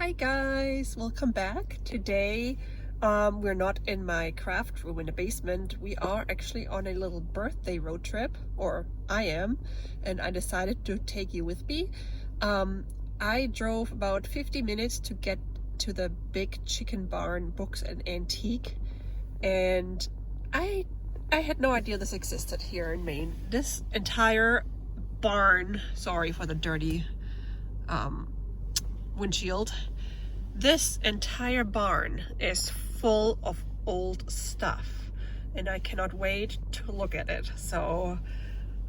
Hi guys, welcome back. Today we're not in my craft room in the basement. We are actually on a little birthday road trip, or I am, and I decided to take you with me. I drove about 50 minutes to get to the Big Chicken Barn Books and Antique, and I had no idea this existed here in Maine. This entire barn, sorry for the dirty windshield. This entire barn is full of old stuff and I cannot wait to look at it. So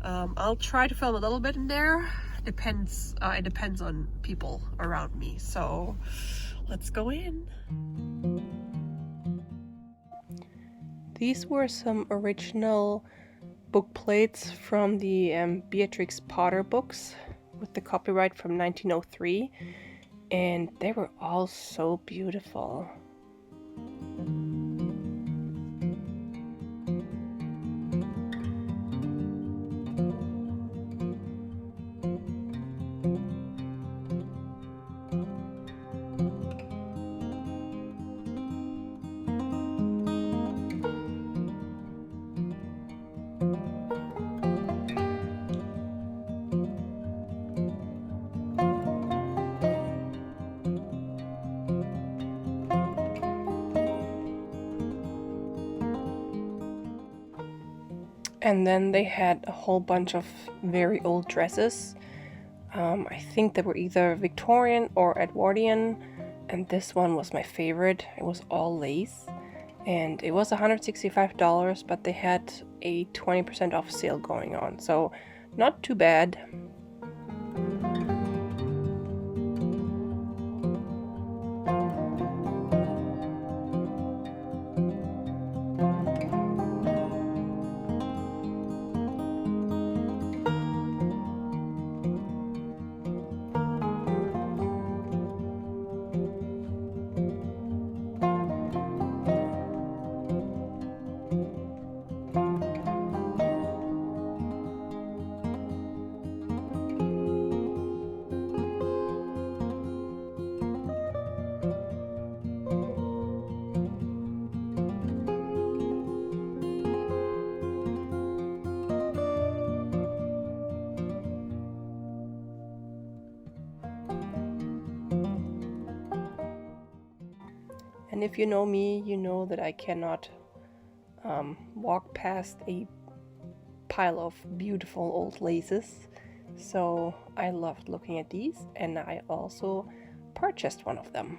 I'll try to film a little bit in there. It depends on people around me. So let's go in. These were some original book plates from the Beatrix Potter books with the copyright from 1903, and they were all so beautiful. And then they had a whole bunch of very old dresses. I think they were either Victorian or Edwardian, and this one was my favorite. It was all lace, and it was $165, but they had a 20% off sale going on, so not too bad. And if you know me, you know that I cannot walk past a pile of beautiful old laces. So I loved looking at these, and I also purchased one of them.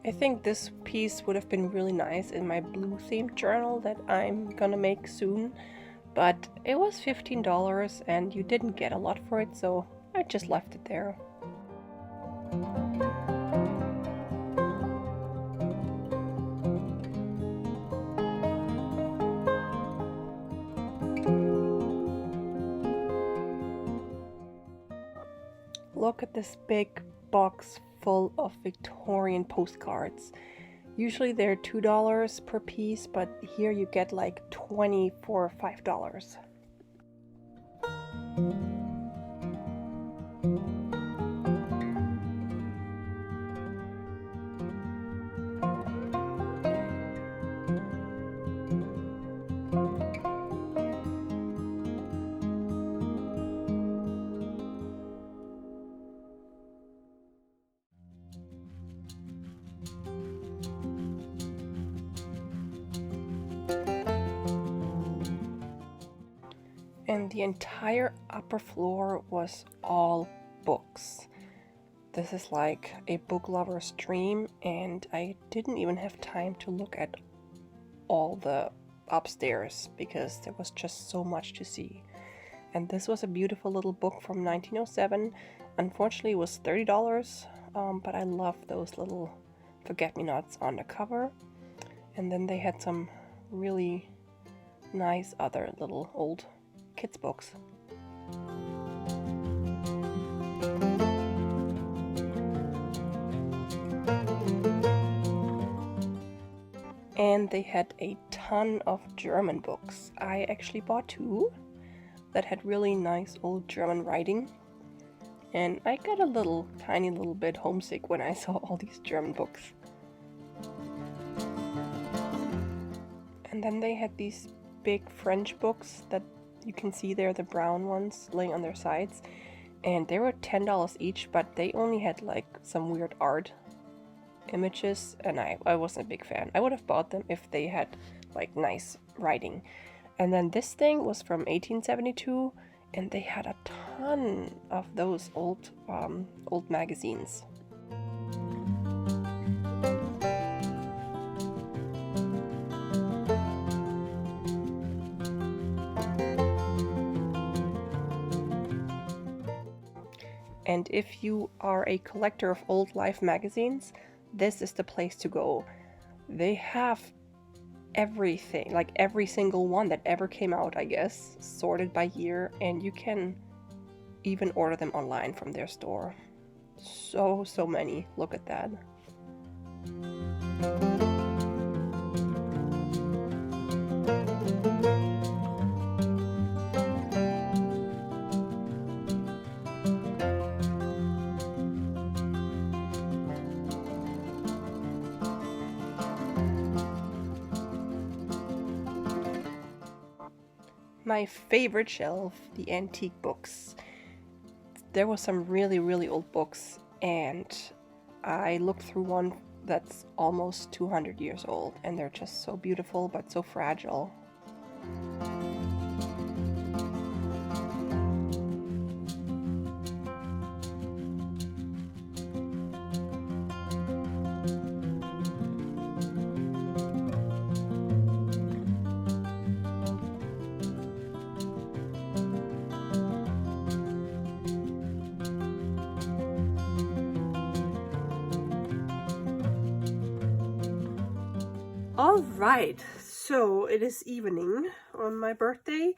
I think this piece would have been really nice in my blue themed journal that I'm gonna make soon, but it was $15 and you didn't get a lot for it, so I just left it there. Look at this big box full of Victorian postcards. Usually they're $2 per piece, but here you get like 20 for $5. And the entire upper floor was all books. This is like a book lover's dream, and I didn't even have time to look at all the upstairs because there was just so much to see. And this was a beautiful little book from 1907. Unfortunately, it was $30, but I love those little forget-me-nots on the cover. And then they had some really nice other little old kids' books. And they had a ton of German books. I actually bought 2 that had really nice old German writing. And I got a tiny little bit homesick when I saw all these German books. And then they had these big French books that you can see there, the brown ones laying on their sides. And they were $10 each, but they only had like some weird art images, and I wasn't a big fan. I would have bought them if they had like nice writing. And then this thing was from 1872, and they had a ton of those old magazines. And if you are a collector of old Life magazines, this is the place to go. They have everything, like every single one that ever came out, I guess, sorted by year, and you can even order them online from their store. So many. Look at that. My favorite shelf, the antique books. There were some really old books, and I looked through one that's almost 200 years old, and they're just so beautiful but so fragile. All right, so it is evening on my birthday,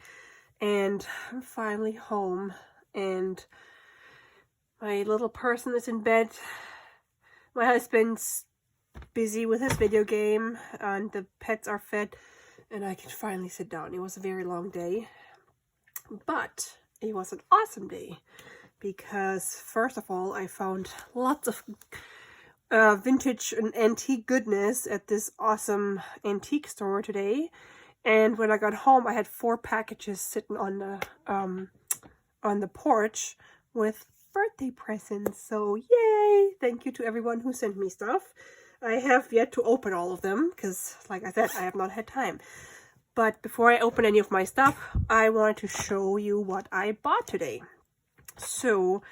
and I'm finally home, and my little person is in bed. My husband's busy with his video game, and the pets are fed, and I can finally sit down. It was a very long day, but it was an awesome day, because first of all, I found lots of vintage and antique goodness at this awesome antique store today. And when I got home, I had 4 packages sitting on the porch with birthday presents. So yay! Thank you to everyone who sent me stuff. I have yet to open all of them because, like I said, I have not had time. But before I open any of my stuff, I wanted to show you what I bought today. So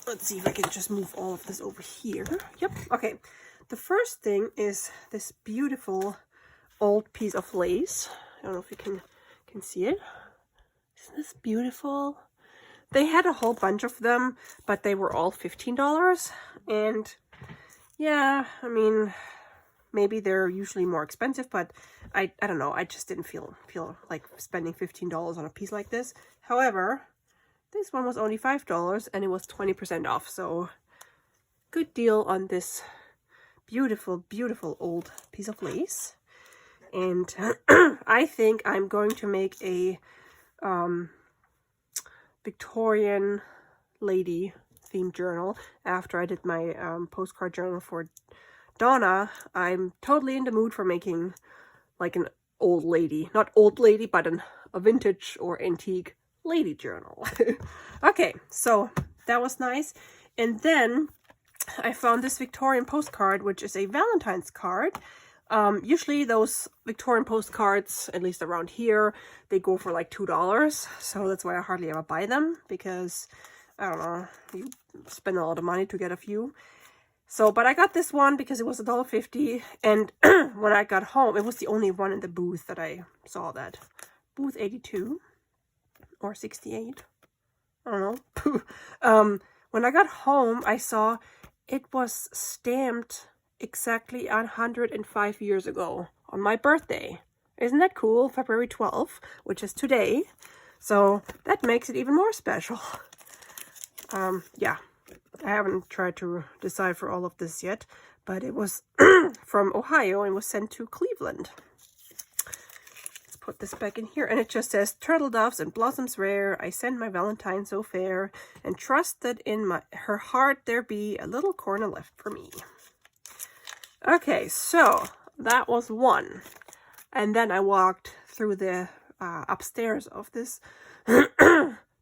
let's see if I can just move all of this over here. Yep. Okay. The first thing is this beautiful old piece of lace. I don't know if you can see it. Isn't this beautiful? They had a whole bunch of them, but they were all $15. And yeah, I mean, maybe they're usually more expensive, but I don't know. I just didn't feel like spending $15 on a piece like this. However, this one was only $5 and it was 20% off. So good deal on this beautiful old piece of lace. And I think I'm going to make a Victorian lady themed journal after I did my postcard journal for Donna. I'm totally in the mood for making like an old lady, not old lady, but a vintage or antique lady journal. Okay, so that was nice. And then I found this Victorian postcard, which is a Valentine's card. Usually those Victorian postcards, at least around here, they go for like $2. So that's why I hardly ever buy them, because I don't know, you spend a lot of money to get a few. So, but I got this one because it was $1.50, and when I got home, it was the only one in the booth that I saw that. Booth 82 or 68. I don't know. When I got home, I saw it was stamped exactly 105 years ago on my birthday. Isn't that cool? February 12th, which is today. So that makes it even more special. Yeah, I haven't tried to decipher all of this yet, but it was from Ohio and was sent to Cleveland. put this back in here. And it just says, turtle doves and blossoms rare, I send my Valentine so fair, and trust that in her heart there be a little corner left for me. Okay, so that was one. And then I walked through the upstairs of this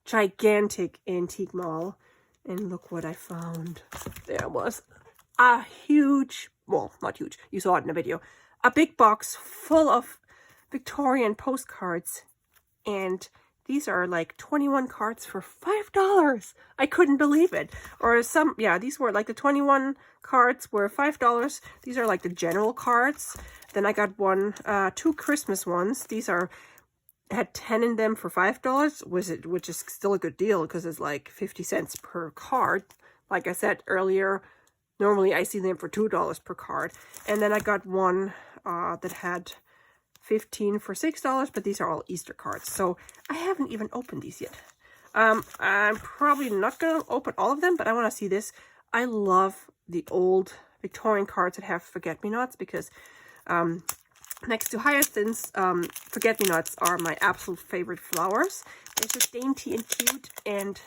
gigantic antique mall. And look what I found. There was a huge, well, not huge, you saw it in the video, a big box full of Victorian postcards. And these are like 21 cards for $5. I couldn't believe it. Or some, yeah, these were like the 21 cards were $5. These are like the general cards. Then I got two Christmas ones. These had 10 in them for $5, which is still a good deal because it's like 50 cents per card. Like I said earlier, normally I see them for $2 per card. And then I got one that had 15 for $6, but these are all Easter cards. So I haven't even opened these yet. I'm probably not going to open all of them, but I want to see this. I love the old Victorian cards that have forget-me-nots because next to hyacinths, forget-me-nots are my absolute favorite flowers. They're just dainty and cute, and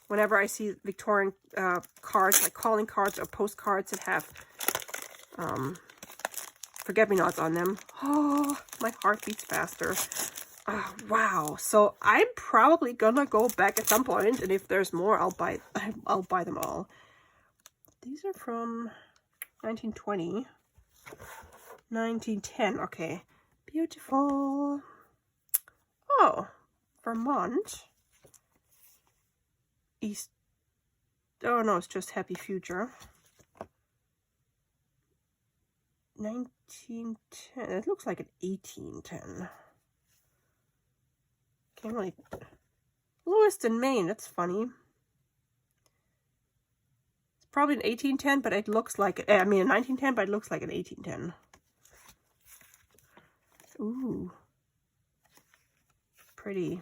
whenever I see Victorian cards, like calling cards or postcards that have forget-me-nots on them, oh, my heart beats faster. Oh, wow. So I'm probably gonna go back at some point, and if there's more, I'll buy them all. These are from 1920. 1910, okay. Beautiful. Oh, Vermont. East. Oh no, it's just Happy Future. 1910. It looks like an 1810. Can't really. Lewiston, Maine. That's funny. It's probably an 1810, but it looks like. I mean, a 1910, but it looks like an 1810. Ooh, pretty.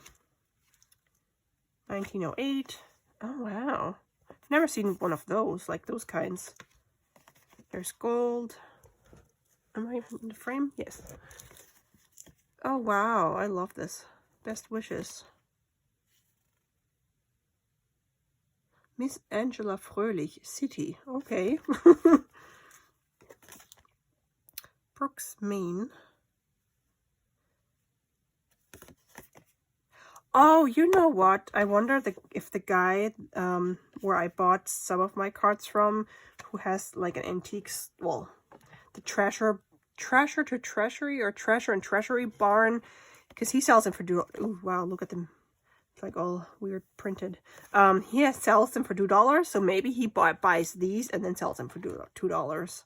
1908. Oh, wow. I've never seen one of those, like those kinds. There's gold. Am I in the frame? Yes. Oh, wow. I love this. Best wishes. Miss Angela Fröhlich, City. Okay. Brooks, Maine. Oh, you know what? I wonder if the guy where I bought some of my cards from, who has like an antiques, well, the treasure to treasury or treasure and treasury barn, because he sells them for ooh, wow, look at them. It's like all weird printed. He sells them for $2, so maybe he buys these and then sells them for $2.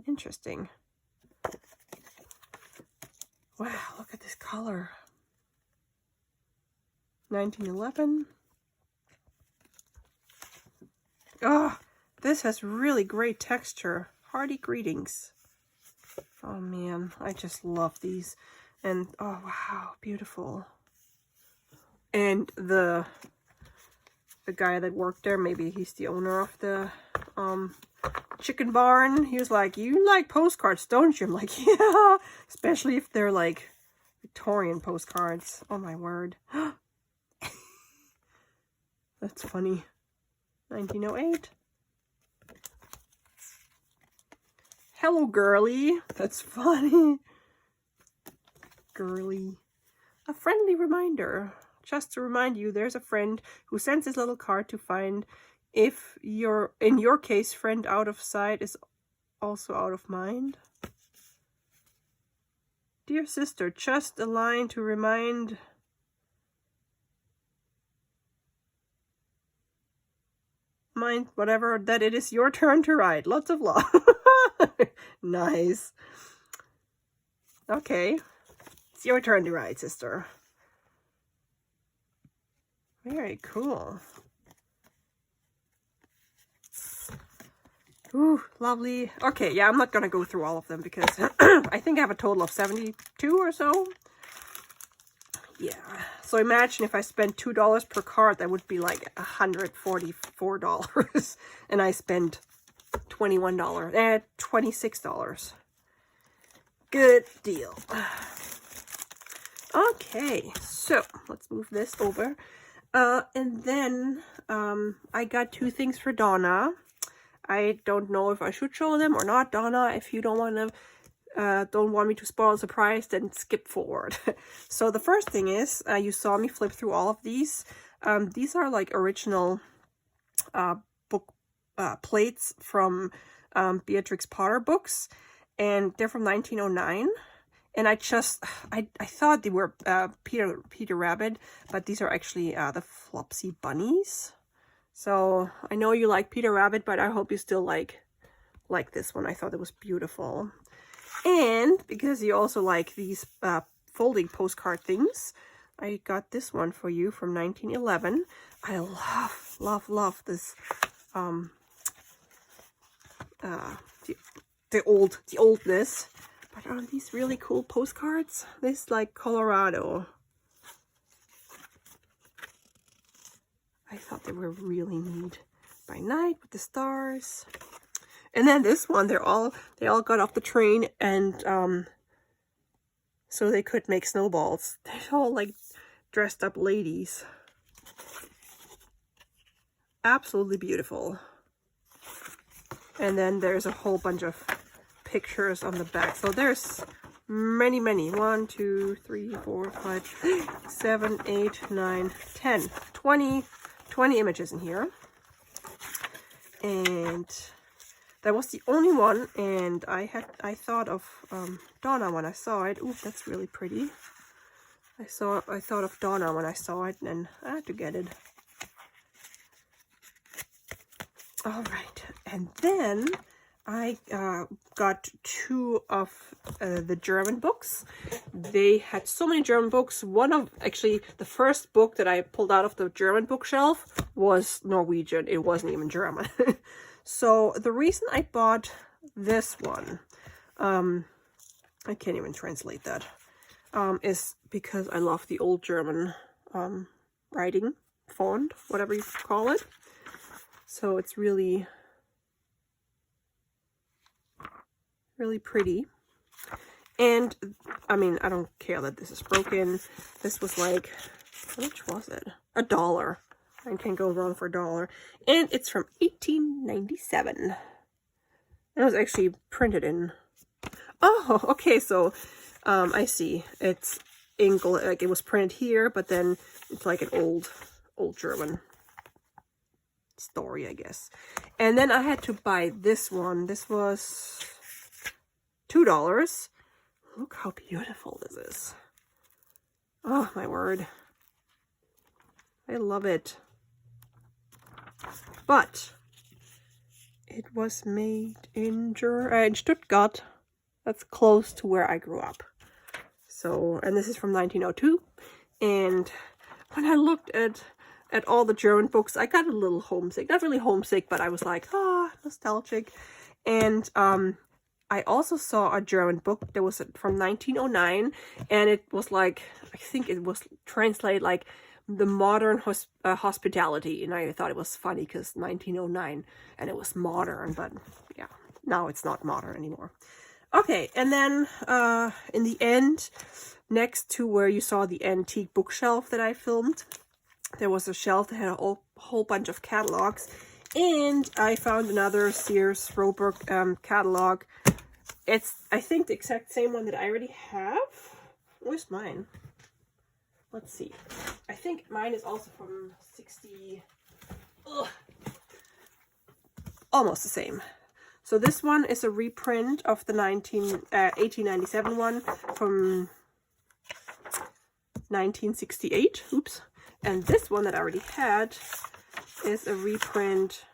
Interesting. Wow, look at this color. 1911. Oh, this has really great texture. Hearty greetings. Oh man, I just love these. And oh wow, beautiful. And the guy that worked there, maybe he's the owner of the chicken barn. He was like, "You like postcards, don't you?" I'm like, "Yeah," especially if they're like Victorian postcards. Oh my word. That's funny. 1908. Hello, girly. That's funny. Girly. A friendly reminder. Just to remind you, there's a friend who sends this little card to find if you're, in your case, friend out of sight is also out of mind. Dear sister, just a line to remind... mind whatever that it is your turn to write. Lots of love. Nice. Okay, it's your turn to write, sister. Very cool. Ooh, lovely. Okay, yeah, I'm not gonna go through all of them because I think I have a total of 72 or so. Yeah, so imagine if I spent $2 per card, that would be like $144. And I spent $21, $26. Good deal. Okay, so let's move this over. And then I got two things for Donna. I don't know if I should show them or not. Donna, if you don't want me to spoil the surprise, then skip forward. So the first thing is, you saw me flip through all of these. These are like original book plates from Beatrix Potter books, and they're from 1909. And I thought they were Peter Rabbit, but these are actually the Flopsy Bunnies. So I know you like Peter Rabbit, but I hope you still like this one. I thought it was beautiful. And because you also like these folding postcard things, I got this one for you from 1911. I love this the oldness. But aren't these really cool postcards? This is like Colorado. I thought they were really neat. By night with the stars. And then this one, they all got off the train, and so they could make snowballs. They're all like dressed up ladies. Absolutely beautiful. And then there's a whole bunch of pictures on the back. So there's many. 1, 2, 3, 4, 5, 6, 7, 8, 9, 10, 20 images in here. And that was the only one, and I thought of Donna when I saw it. Ooh, that's really pretty. I thought of Donna when I saw it, and I had to get it. All right, and then I got two of the German books. They had so many German books. Actually, the first book that I pulled out of the German bookshelf was Norwegian. It wasn't even German. So the reason I bought this one, I can't even translate that, is because I love the old German writing font, whatever you call it. So it's really pretty. And I mean, I don't care that this is broken. This was like, how much was it? $1. I can't go wrong for $1. And it's from 1897. It was actually printed in, oh, okay, so I see. It's English, like it was printed here, but then it's like an old German story, I guess. And then I had to buy this one. This was $2. Look how beautiful this is. Oh my word. I love it. But it was made in Stuttgart. That's close to where I grew up. So, and this is from 1902. And when I looked at all the German books, I got a little homesick. Not really homesick, but I was like, nostalgic. And I also saw a German book that was from 1909, and it was like, I think it was translated like the modern hospitality, and I thought it was funny because 1909, and it was modern, but yeah, now it's not modern anymore. Okay, and then in the end, next to where you saw the antique bookshelf that I filmed, there was a shelf that had a whole bunch of catalogs, and I found another Sears Roebuck catalog. It's, I think, the exact same one that I already have. Where's mine? Let's see. I think mine is also from 60... Ugh. Almost the same. So this one is a reprint of the 1897 one from 1968. Oops. And this one that I already had is a reprint,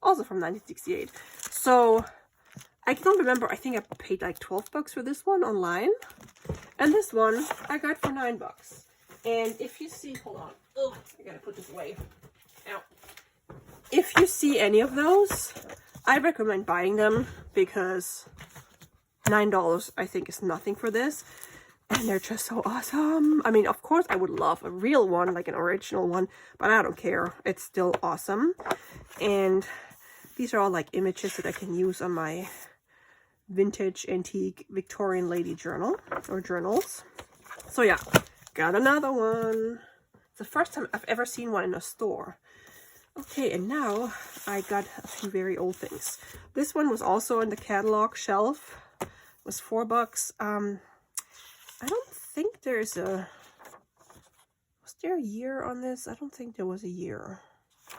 also from 1968. So I don't remember, I think I paid like $12 for this one online. And this one I got for $9. And if you see, hold on, oh, I gotta put this away. Ow. If you see any of those, I recommend buying them because $9 I think is nothing for this. And they're just so awesome. I mean, of course, I would love a real one, like an original one, but I don't care. It's still awesome. And these are all like images that I can use on my vintage, antique, Victorian lady journal or journals. So yeah, got another one. It's the first time I've ever seen one in a store. Okay, and now I got a few very old things. This one was also in the catalog shelf. It was $4. I don't think there's a... Was there a year on this? I don't think there was a year. I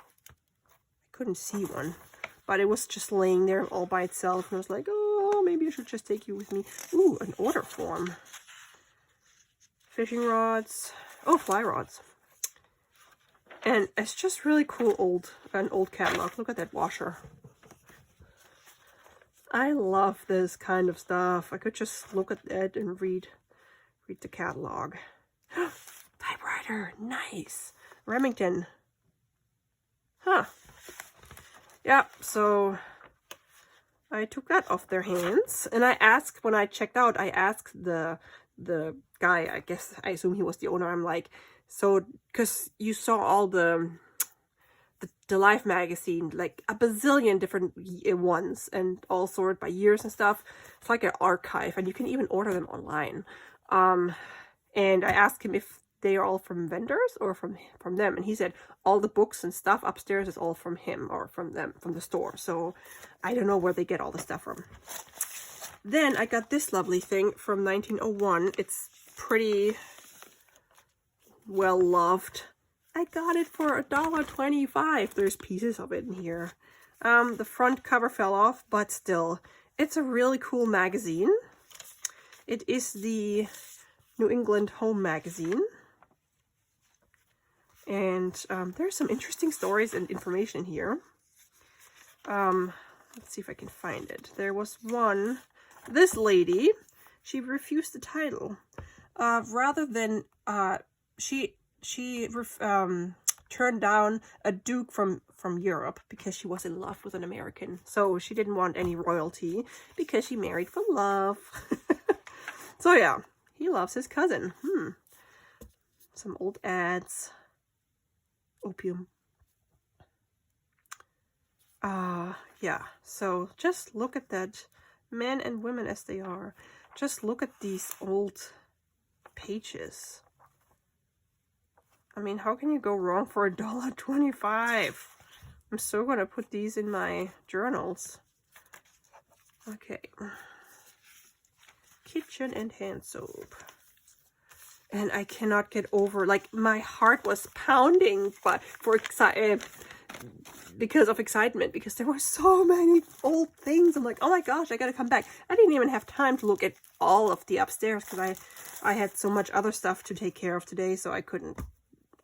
couldn't see one. But it was just laying there all by itself. And I was like, oh, maybe I should just take you with me. Ooh, an order form. Fishing rods. Oh, fly rods. And it's just really cool an old catalog. Look at that washer. I love this kind of stuff. I could just look at it and read the catalog. Typewriter, nice. Remington. Huh. Yeah, so I took that off their hands. And I asked, when I checked out, I asked the guy, I assume he was the owner, I'm like, so, because you saw all the Life magazine, like a bazillion different ones, and all sorted by years and stuff. It's like an archive, and you can even order them online. And I asked him if they are all from vendors or from them, and he said all the books and stuff upstairs is all from him or from them, from the store. So I don't know where they get all the stuff from. Then I got this lovely thing from 1901. It's pretty well loved. I got it for $1.25. There's pieces of it in here. The front cover fell off, but still, it's a really cool magazine. It is the New England Home Magazine. And there's some interesting stories and information here. Let's see if I can find it. There was one. This lady, she refused the title. Rather than she turned down a duke from Europe because she was in love with an American. So she didn't want any royalty because she married for love. So yeah, he loves his cousin. Some old ads. Opium. Yeah, so just look at that. Men and women as they are. Just look at these old pages. I mean, how can you go wrong for $1.25? I'm so gonna put these in my journals. Okay. Kitchen and hand soap. And I cannot get over, like, my heart was pounding, but because of excitement, because there were so many old things. I'm like, oh my gosh, I gotta come back. I didn't even have time to look at all of the upstairs because I had so much other stuff to take care of today, so I couldn't.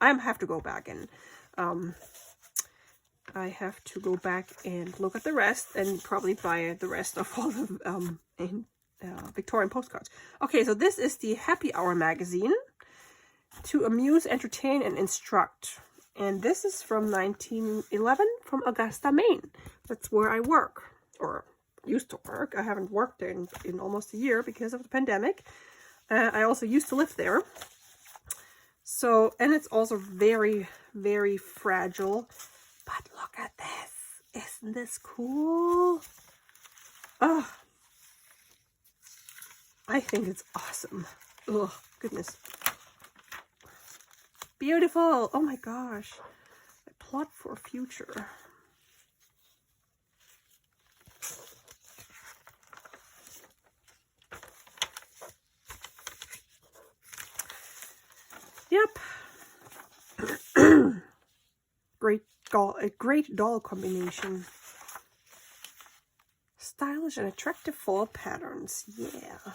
I have to go back and I have to go back and look at the rest and probably buy the rest of all the Victorian postcards. Okay, so this is the Happy Hour magazine, to amuse, entertain, and instruct. And this is from 1911 from Augusta, Maine. That's where I work, or used to work. I haven't worked there in almost a year because of the pandemic. I also used to live there. So, and it's also very, very fragile. But look at this. Isn't this cool? Oh, I think it's awesome. Oh, goodness. Beautiful. Oh my gosh. A plot for future. Yep. A great doll combination. Stylish and attractive fall patterns. Yeah.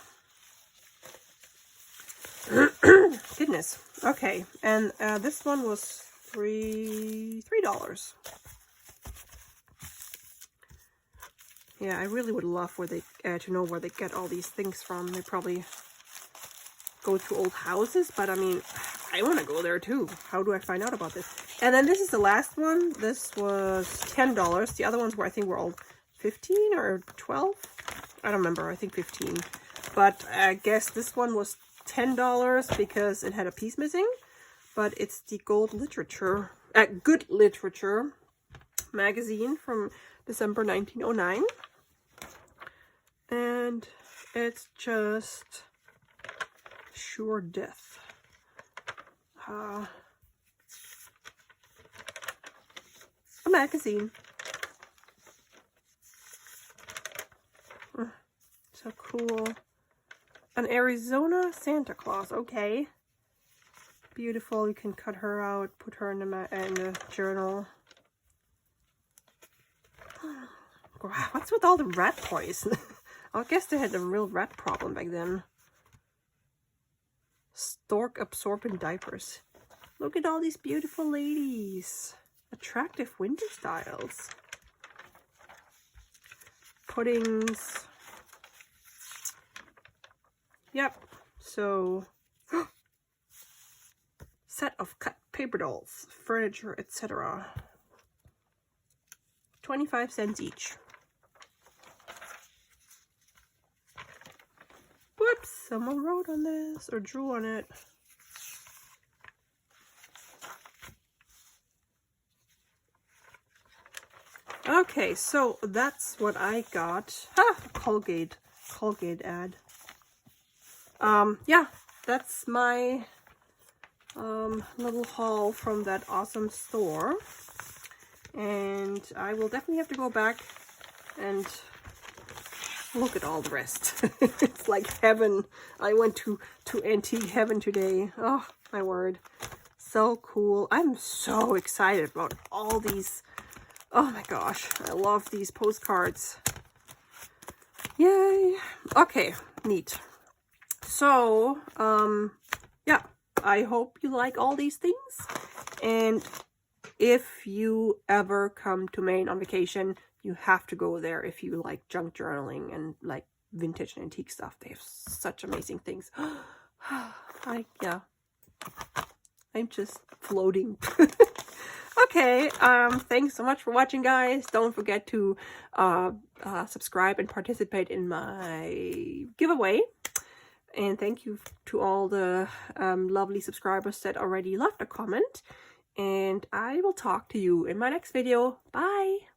Goodness. Okay, and this one was $3. Yeah, I really would love where they to know where they get all these things from. They probably go to old houses, but I mean, I want to go there too. How do I find out about this? And then this is the last one. This was $10. The other ones were, I think, were all 15 or 12. I don't remember. I think 15. But I guess this one was $10 because it had a piece missing. But it's the Good Literature magazine from December 1909. And it's just sure death. a magazine. So cool. An Arizona Santa Claus. Okay. Beautiful. You can cut her out, put her in the journal. What's with all the rat toys? I guess they had a real rat problem back then. Stork absorbent diapers. Look at all these beautiful ladies. Attractive winter styles. Puddings. Yep. So, set of cut paper dolls, furniture, etc. 25 cents each. Whoops, someone wrote on this or drew on it. Okay, so that's what I got. Colgate ad. Yeah, that's my little haul from that awesome store. And I will definitely have to go back and look at all the rest. It's like heaven. I went to antique heaven today. Oh, my word. So cool. I'm so excited about all these. Oh my gosh. I love these postcards. Yay. Okay, neat. So, yeah, I hope you like all these things. And if you ever come to Maine on vacation, you have to go there if you like junk journaling and like vintage and antique stuff. They have such amazing things. Yeah, I'm just floating. Okay, thanks so much for watching, guys. Don't forget to subscribe and participate in my giveaway. And thank you to all the lovely subscribers that already left a comment. And I will talk to you in my next video. Bye!